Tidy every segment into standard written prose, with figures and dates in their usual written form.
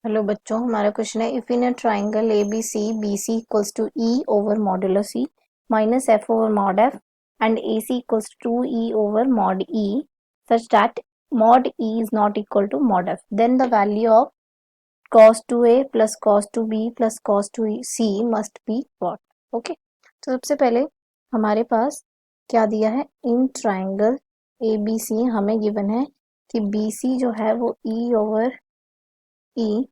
Hello बच्चों, हमारा question है if in a triangle A B C equals to E over modulo C minus F over mod F and A C equals to E over mod E such that mod E is not equal to mod F then the value of cos 2a plus cos 2b plus cos 2c must be what. Okay, तो सबसे पहले हमारे पास क्या दिया है, in triangle A B सी हमें given है कि बी सी जो है वो E over E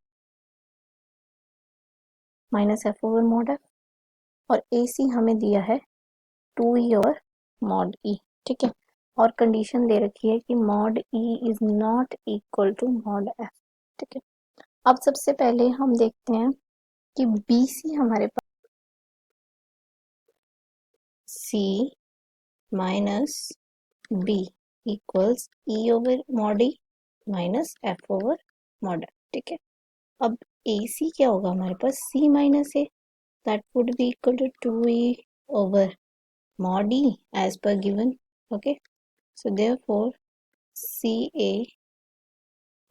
minus F over mod F और ए सी हमें दिया है 2e ओवर मॉड ई। ठीक है, और कंडीशन दे रखी है कि mod E is not equal to mod F. ठीक है, अब सबसे पहले हम देखते हैं कि बी सी हमारे पास C minus B equals E over mod E minus F over mod F. ठीक है, अब ए सी क्या होगा हमारे पास, C minus A, that would be equal to 2e over mod e as per given. Okay, so therefore CA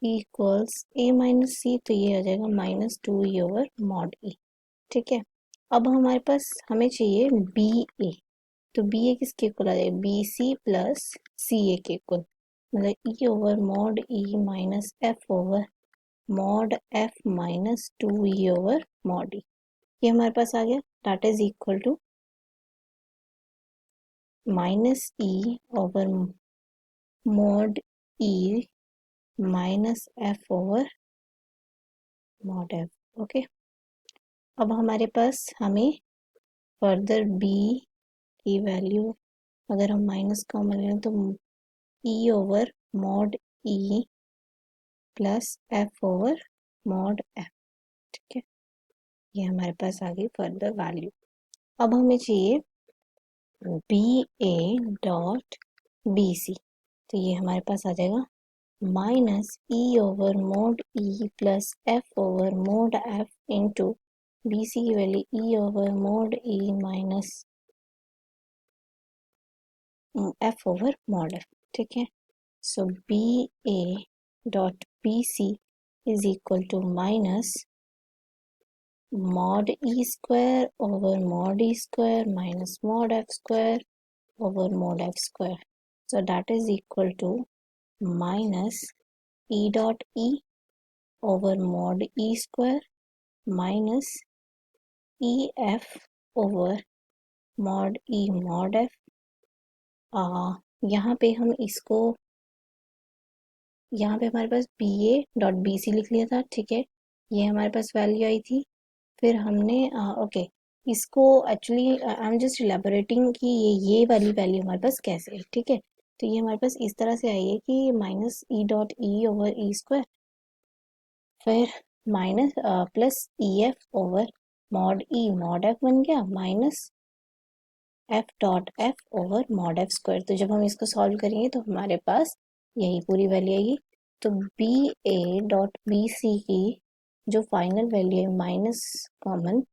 equals a minus c, तो ये आ जाएगा minus 2e over mod e। ठीक है, अब हमारे पास हमें चाहिए बी ए, तो बी ए किसके इक्वल आ जाएगा, बी सी प्लस सी ए के इक्वल, मतलब E over mod E minus F over mod F minus 2e over mod E. ये हमारे पास आ गया, that is equal to minus E over mod E minus F over mod F. Okay, अब हमारे पास हमें फर्दर बी की value अगर हम माइनस कॉमन लें तो ई ओवर मॉड ई plus F over mod F. ठीक है, ये हमारे पास आ गई फर्दर वैल्यू। अब हमें चाहिए B A dot B C, तो ये हमारे पास आ जाएगा minus E over mod E plus F over mod F into B C की value E over mod E minus F over mod F. ठीक है, so B A dot B C is equal to minus mod E square over mod E square minus mod F square over mod F square, so that is equal to minus e dot e over mod e square minus e f over mod e mod f। यहाँ पे हम इसको, यहाँ पे हमारे पास B A dot B C लिख लिया था। ठीक है, ये हमारे पास वैल्यू आई थी, फिर हमने ओके इसको एक्चुअली आई एम जस्ट इलेबोरेटिंग कि ये वाली वैल्यू हमारे पास कैसे है। ठीक है, तो ये हमारे पास इस तरह से आई है कि minus E dot E over E square फिर minus plus E F over mod F बन गया minus F dot F over mod F square. तो जब हम इसको सॉल्व करेंगे तो हमारे पास यही पूरी वैल्यू आएगी। तो B A dot B C की जो फाइनल वैल्यू है minus common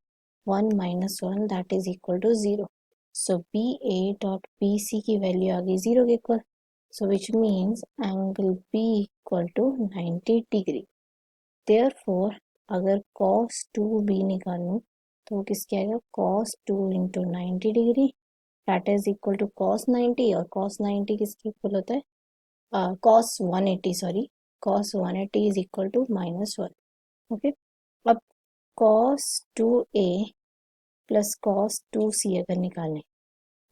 1 minus 1 that is equal to 0। So B A dot B C की वैल्यू आ गई 0 के equal, so which means angle B equal to 90 degree. Therefore अगर cos 2b निकालूं तो वो किसके आएगा, cos 2 into 90 degree that is equal to cos 90, और cos 90 किसके इक्वल होता है, cos 180 sorry, cos 180 is equal to minus 1। Okay, अब cos 2a plus cos 2c अगर निकालें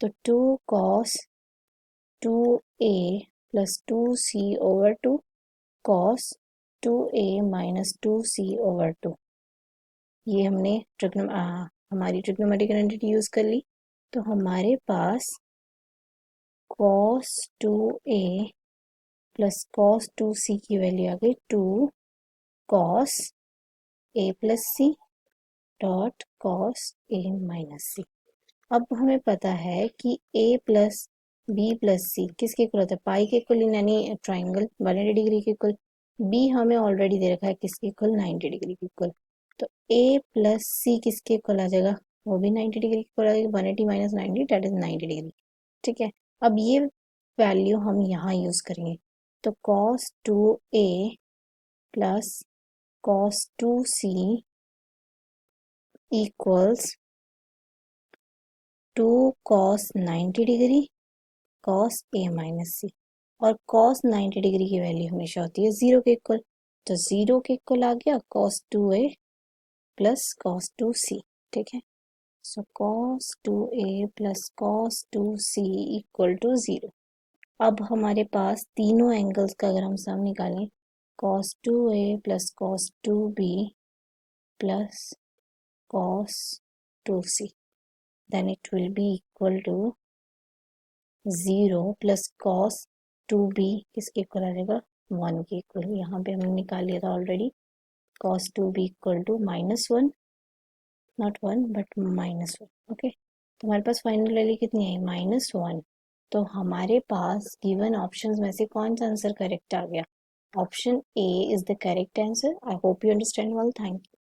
तो 2 cos 2a plus 2c over 2 cos 2a minus 2c over 2। ये हमने हमारी ट्रिग्नोमेट्रिक आइडेंटिटी यूज कर ली, तो हमारे पास cos 2a plus cos 2c की वैल्यू आ गई 2 cos a plus C dot cos a minus C. अब हमें पता है कि a plus B plus C किसके इक्वल होता है, पाई के इक्वल, यानी ट्राइंगल 180 डिग्री के इक्वल। बी हमें ऑलरेडी दे रखा है किसके इक्वल, 90 डिग्री के इक्वल, तो a प्लस सी किसके इक्वल आ जाएगा, वो भी 90 डिग्री के इक्वल आ जाएगा, 180 माइनस 90 दैट इज 90 डिग्री। ठीक है, अब ये वैल्यू हम यहाँ यूज करेंगे, तो cos 2a plus cos 2c equals 2 cos 90 degree cos a minus C, और cos 90 डिग्री की वैल्यू हमेशा होती है 0 के इक्वल, तो 0 के इक्वल आ गया cos 2a plus cos 2c, ठीक है। So cos 2a plus cos 2c equal to 0। अब हमारे पास तीनों एंगल्स का अगर हम सम निकालें, cos 2a plus cos 2b plus cos 2c, then it will be equal to 0 plus cos 2b किसके इक्वल आ जाएगा, 1 के इक्वल। यहाँ पे हमने निकाल लिया था already, cos 2b equal to -1, not 1 but -1, okay. तो हमारे पास फाइनल वैल्यू कितनी आई, -1। तो हमारे पास गिवन ऑप्शंस में से कौन सा आंसर करेक्ट आ गया, option A is the correct answer. I hope you understand well, thank you.